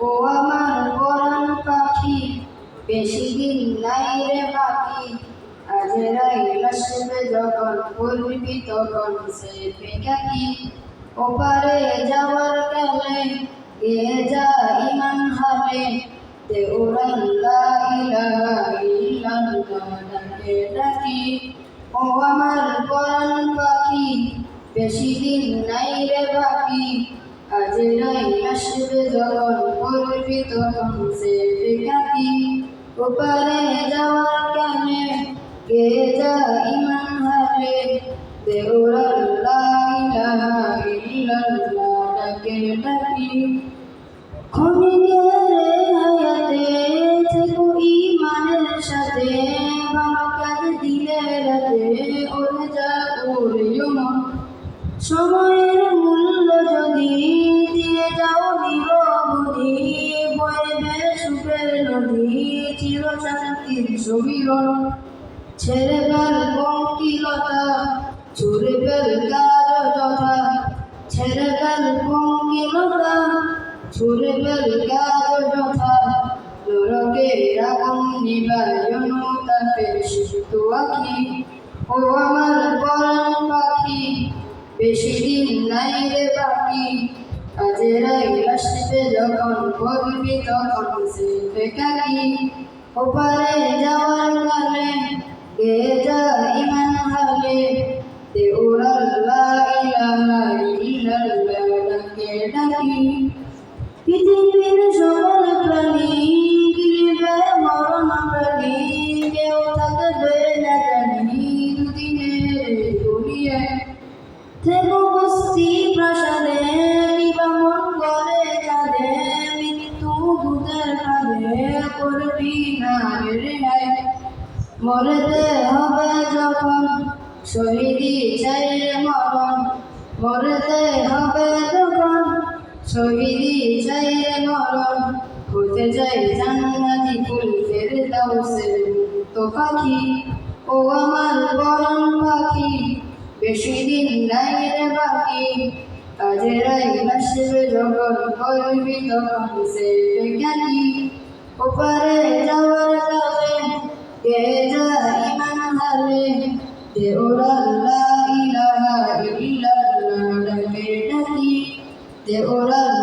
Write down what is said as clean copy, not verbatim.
ও আমার পরাণ পাখি, বেশি দিন নাই রে বাকি। আজরাইল আসবে যখন করবি তখন সে বেকাকি। ওপারে যাওয়ার কালে গেয়ে যা ইমান হালে, দে উড়ান লা ইলাহা ইল্লাল্লাহ ডাকে ডাকি। ও আমার পরাণ পাখি, বেশি দিন নাই রে বাকি। আজরাইল আসবে যখন করবি তখন সে বেকাকি। ওপারে যাওয়ার কালে গেয়ে যা ইমান হালে, দে উড়ান লা ইলাহা ইল্লাল্লাহ ডাকে ডাকি। ক্ষণিকের হায়াতে থেকো ঈমানের সাথে, ভালো কাজ দিলে রাতে ওরে যা ওরে মন। সময়ের মূল্য যদি দিয়ে যাও নিরবধি, বইবে সুখের নদী চির শান্তির সমীরণ। ছেড়ে ফেল পঙ্কিলতা, ছুড়ে ফেল কার্যতা, ছেড়ে ফেল পঙ্কিলতা, ছুড়ে ফেল কার্যতা। নরকের আগুন নিবায়ন তাপে সিক্ত আঁখি। ও আমার পরাণ পাখি, বেশি দিন নাই রে বাকি। আজরাইল আসবে যখন করবি তখন সে বেকাকি। ওপারে যাওয়ার কালে গেয়ে যা ইমান হালে, দে উড়ান লা ইলাহা ইল্লাল্লাহ ডাকে ডাকি। পৃথিবীর সকল প্রাণী গিলিবে মরণ প্রাণী, কেউ থাকবে না জানি দুদিনের দুনিয়ায়। থেকো বস্তি প্রাসাদে, কিবা মন করে চাঁদে, মৃত্যু দূতের কাঁধে করবি না রেহাই। মরতে হবে যখন শহীদি চাই রে মরণ, মরতে হবে যখন শহীদি চাই রে মরণ। হতে চাই জান্নাতি ফুল ফেরদাউসের মুক্ত পাখি। ও আমার পরাণ পাখি, বেশি দিন নাই রে বাকি। আজরাইল আসবে যখন করবি তখন সে বেকাকি। ওপারে যাওয়ার কালে গেয়ে যা ইমান হালে, দে উড়ান লা ইলাহা ইল্লাল্লাহ ডাকে ডাকি। দে উড়ান